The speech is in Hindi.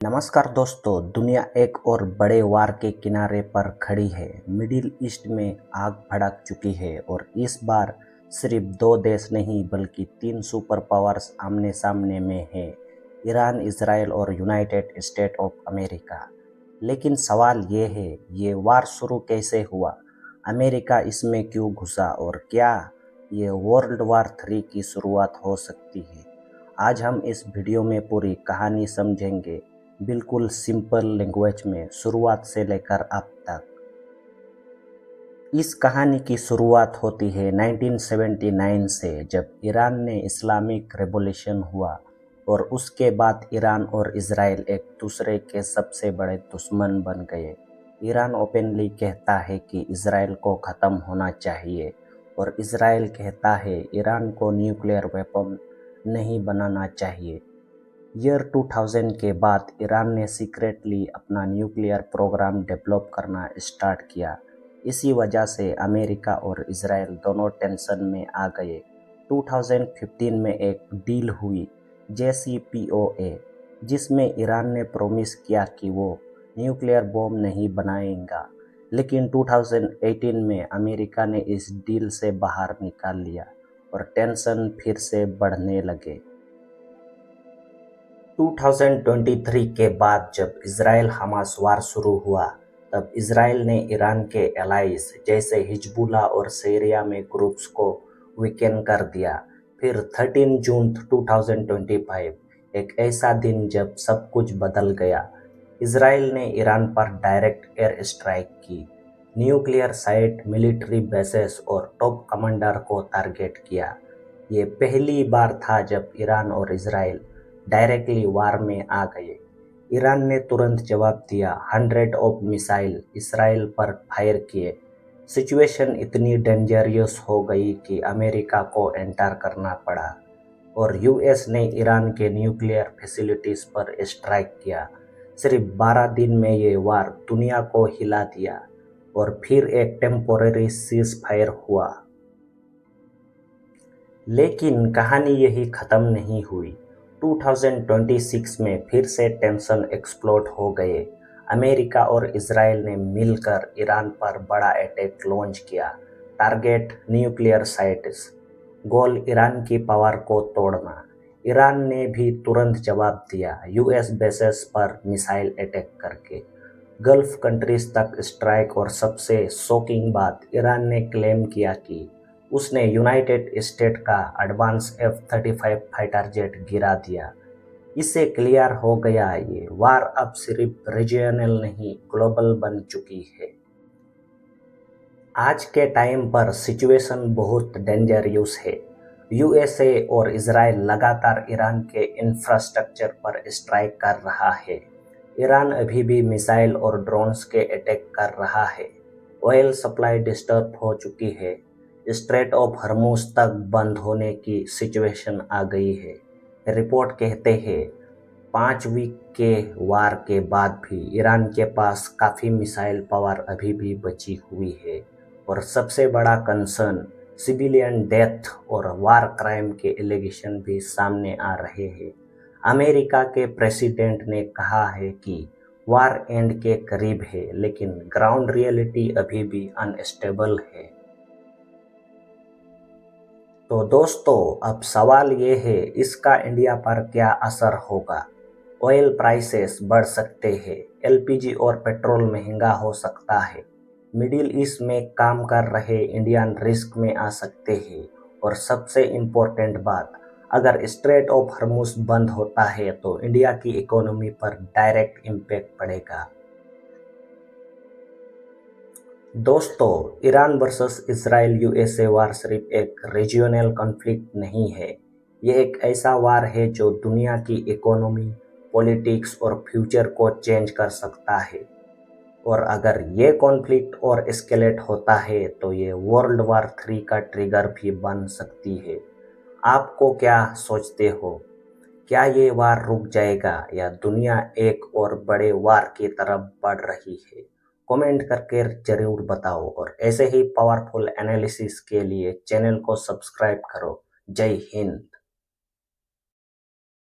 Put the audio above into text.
नमस्कार दोस्तों, दुनिया एक और बड़े वार के किनारे पर खड़ी है। मिडिल ईस्ट में आग भड़क चुकी है और इस बार सिर्फ दो देश नहीं बल्कि तीन सुपर पावर्स आमने सामने में हैं, ईरान, इजराइल और यूनाइटेड स्टेट ऑफ अमेरिका। लेकिन सवाल ये है, ये वार शुरू कैसे हुआ? अमेरिका इसमें क्यों घुसा और क्या ये वर्ल्ड वार 3 की शुरुआत हो सकती है? आज हम इस वीडियो में पूरी कहानी समझेंगे, बिल्कुल सिंपल लैंग्वेज में, शुरुआत से लेकर अब तक। इस कहानी की शुरुआत होती है 1979 से, जब ईरान ने इस्लामिक रेवोल्यूशन हुआ और उसके बाद ईरान और इजराइल एक दूसरे के सबसे बड़े दुश्मन बन गए। ईरान ओपनली कहता है कि इजराइल को ख़त्म होना चाहिए और इजराइल कहता है ईरान को न्यूक्लियर वेपन नहीं बनाना चाहिए। ईयर 2000 के बाद ईरान ने सीक्रेटली अपना न्यूक्लियर प्रोग्राम डेवलप करना स्टार्ट किया। इसी वजह से अमेरिका और इजराइल दोनों टेंशन में आ गए। 2015 में एक डील हुई, JCPOA, जिसमें ईरान ने प्रॉमिस किया कि वो न्यूक्लियर बॉम्ब नहीं बनाएगा। लेकिन 2018 में अमेरिका ने इस डील से बाहर निकाल लिया और टेंशन फिर से बढ़ने लगे। 2023 के बाद जब इजराइल हमास वार शुरू हुआ, तब इजराइल ने ईरान के एलाइज जैसे हिजबुल्लाह और सीरिया में ग्रुप्स को वीकेन कर दिया। फिर 13 जून 2025, एक ऐसा दिन जब सब कुछ बदल गया। इजराइल ने ईरान पर डायरेक्ट एयर स्ट्राइक की, न्यूक्लियर साइट, मिलिट्री बेसेस और टॉप कमांडर को टारगेट किया। ये पहली बार था जब ईरान और इजराइल डायरेक्टली वार में आ गए। ईरान ने तुरंत जवाब दिया, 100 ऑफ मिसाइल इसराइल पर फायर किए। सिचुएशन इतनी डेंजरियस हो गई कि अमेरिका को एंटर करना पड़ा और यूएस ने ईरान के न्यूक्लियर फैसिलिटीज पर स्ट्राइक किया। सिर्फ 12 दिन में ये वार दुनिया को हिला दिया और फिर एक टेम्पोररी सीज फायर हुआ। लेकिन कहानी यही ख़त्म नहीं हुई। 2026 में फिर से टेंशन एक्सप्लोड हो गए। अमेरिका और इजराइल ने मिलकर ईरान पर बड़ा अटैक लॉन्च किया। टारगेट न्यूक्लियर साइट्स, गोल ईरान की पावर को तोड़ना। ईरान ने भी तुरंत जवाब दिया, यूएस बेसेस पर मिसाइल अटैक करके। गल्फ कंट्रीज तक स्ट्राइक और सबसे शॉकिंग बात, ईरान ने क्लेम किया कि उसने यूनाइटेड स्टेट का एडवांस F-35 फाइटर जेट गिरा दिया। इससे क्लियर हो गया, ये वार अब सिर्फ रीजनल नहीं, ग्लोबल बन चुकी है। आज के टाइम पर सिचुएशन बहुत डेंजरियस है। यूएसए और इजराइल लगातार ईरान के इंफ्रास्ट्रक्चर पर स्ट्राइक कर रहा है। ईरान अभी भी मिसाइल और ड्रोन्स के अटैक कर रहा है। ऑयल सप्लाई डिस्टर्ब हो चुकी है। स्ट्रेट ऑफ हर्मुज तक बंद होने की सिचुएशन आ गई है। रिपोर्ट कहते हैं 5 वीक के वार के बाद भी ईरान के पास काफ़ी मिसाइल पावर अभी भी बची हुई है। और सबसे बड़ा कंसर्न, सिविलियन डेथ और वार क्राइम के एलिगेशन भी सामने आ रहे हैं। अमेरिका के प्रेसिडेंट ने कहा है कि वार एंड के करीब है, लेकिन ग्राउंड रियलिटी अभी भी अनस्टेबल है। तो दोस्तों, अब सवाल ये है, इसका इंडिया पर क्या असर होगा? ऑयल प्राइसेस बढ़ सकते हैं, एलपीजी और पेट्रोल महंगा हो सकता है, मिडिल ईस्ट में काम कर रहे इंडियन रिस्क में आ सकते हैं, और सबसे इम्पोर्टेंट बात, अगर स्ट्रेट ऑफ हॉर्मुज बंद होता है तो इंडिया की इकोनॉमी पर डायरेक्ट इम्पैक्ट पड़ेगा। दोस्तों, ईरान वर्सेस इसराइल यूएसए वार सिर्फ एक रीजियोनल कॉन्फ्लिक्ट नहीं है, यह एक ऐसा वार है जो दुनिया की इकोनॉमी, पॉलिटिक्स और फ्यूचर को चेंज कर सकता है। और अगर ये कॉन्फ्लिक्ट और एस्केलेट होता है तो ये वर्ल्ड वार 3 का ट्रिगर भी बन सकती है। आपको क्या सोचते हो? क्या ये वार रुक जाएगा या दुनिया एक और बड़े वार की तरफ बढ़ रही है? कमेंट करके जरूर बताओ और ऐसे ही पावरफुल एनालिसिस के लिए चैनल को सब्सक्राइब करो। जय हिंद।